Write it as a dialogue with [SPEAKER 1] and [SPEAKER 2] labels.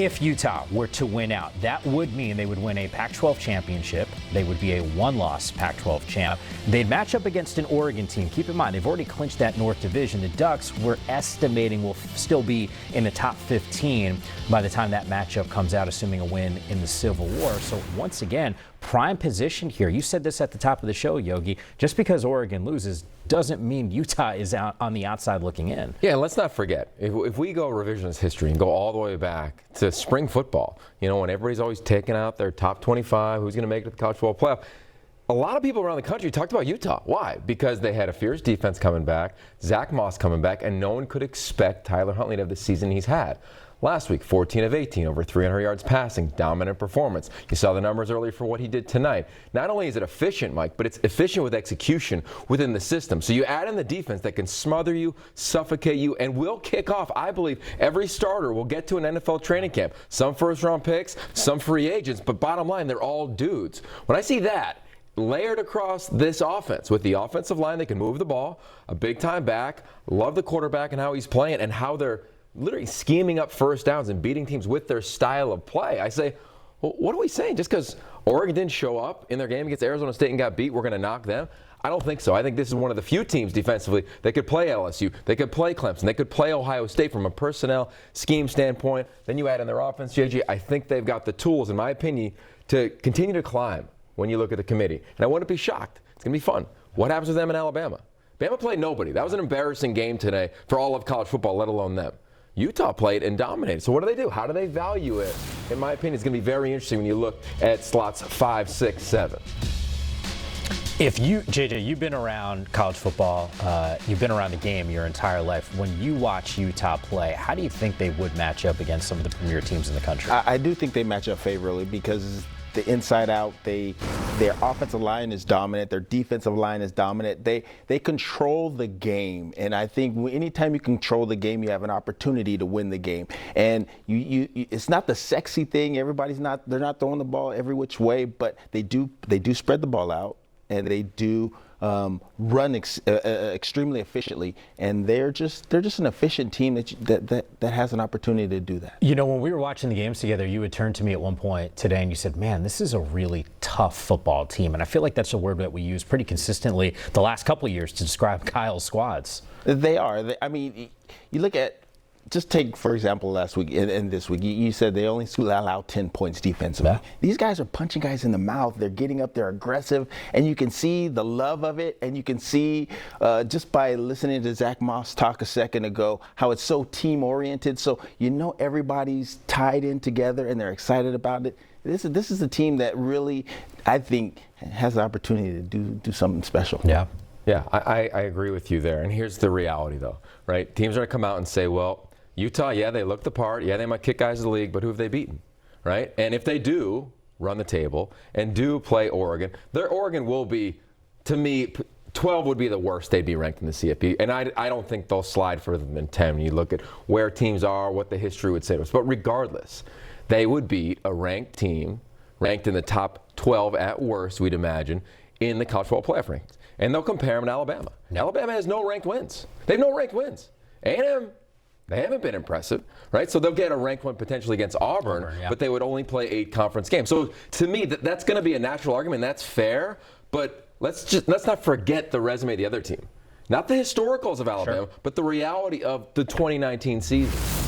[SPEAKER 1] If Utah were to win out, that would mean they would win a Pac-12 championship. They would be a one-loss Pac-12 champ. They'd match up against an Oregon team. Keep in mind, they've already clinched that North Division. The Ducks, we're estimating, will still be in the top 15 by the time that matchup comes out, assuming a win in the Civil War. So once again, prime position here. You said this at the top of the show, Yogi. Just because Oregon loses doesn't mean Utah is out on the outside looking in.
[SPEAKER 2] Yeah, let's not forget, if we go revisionist history and go all the way back to spring football, when everybody's always taking out their top 25, who's going to make it to the college football playoff, a lot of people around the country talked about Utah. Why? Because they had a fierce defense coming back, Zack Moss coming back, and no one could expect Tyler Huntley to have the season he's had. Last week, 14 of 18, over 300 yards passing, dominant performance. You saw the numbers earlier for what he did tonight. Not only is it efficient, Mike, but it's efficient with execution within the system. So you add in the defense that can smother you, suffocate you, and will kick off. I believe every starter will get to an NFL training camp. Some first-round picks, some free agents, but bottom line, they're all dudes. When I see that layered across this offense, with the offensive line, they can move the ball, a big-time back, love the quarterback and how he's playing and how they're literally scheming up first downs and beating teams with their style of play. I say, well, what are we saying? Just because Oregon didn't show up in their game against Arizona State and got beat, we're going to knock them? I don't think so. I think this is one of the few teams defensively that could play LSU, they could play Clemson, they could play Ohio State from a personnel scheme standpoint. Then you add in their offense, J.J. I think they've got the tools, in my opinion, to continue to climb when you look at the committee. And I wouldn't be shocked. It's going to be fun. What happens with them in Alabama? Bama played nobody. That was an embarrassing game today for all of college football, let alone them. Utah played and dominated. So what do? How do they value it? In my opinion, it's going to be very interesting when you look at slots 5, 6, 7.
[SPEAKER 1] If you, JJ, you've been around college football, you've been around the game your entire life. When you watch Utah play, how do you think they would match up against some of the premier teams in the country?
[SPEAKER 3] I do think they match up favorably because the inside out, their offensive line is dominant, their defensive line is dominant. They control the game, and I think anytime you control the game, you have an opportunity to win the game. And it's not the sexy thing. They're not throwing the ball every which way, but they do spread the ball out, and they do run extremely efficiently, and they're just an efficient team that has an opportunity to do that.
[SPEAKER 1] When we were watching the games together, you had turned to me at one point today and you said, man, this is a really tough football team. And I feel like that's a word that we use pretty consistently the last couple of years to describe Kyle's squads.
[SPEAKER 3] They are. You look at, just take, for example, last week and this week, you said they only allowed 10 points defensively. Yeah. These guys are punching guys in the mouth. They're getting up, they're aggressive, and you can see the love of it, and you can see just by listening to Zack Moss talk a second ago how it's so team-oriented. So everybody's tied in together, and they're excited about it. This is a team that really, I think, has the opportunity to do something special.
[SPEAKER 2] Yeah. Yeah, I agree with you there. And here's the reality, though, right? Teams are going to come out and say, well, Utah, yeah, they look the part. Yeah, they might kick guys in the league, but who have they beaten, right? And if they do run the table and do play Oregon, their Oregon will be, to me, 12 would be the worst they'd be ranked in the CFP. And I don't think they'll slide further than 10 when you look at where teams are, what the history would say to us. But regardless, they would beat a ranked team, ranked in the top 12 at worst, we'd imagine, in the college football playoff rankings. And they'll compare them to Alabama. Alabama has no ranked wins. They have no ranked wins. A&M, they haven't been impressive, right? So they'll get a ranked one potentially against Auburn, but they would only play 8 conference games. So to me, that's going to be a natural argument. That's fair, but let's not forget the resume of the other team. Not the historicals of Alabama, but the reality of the 2019 season.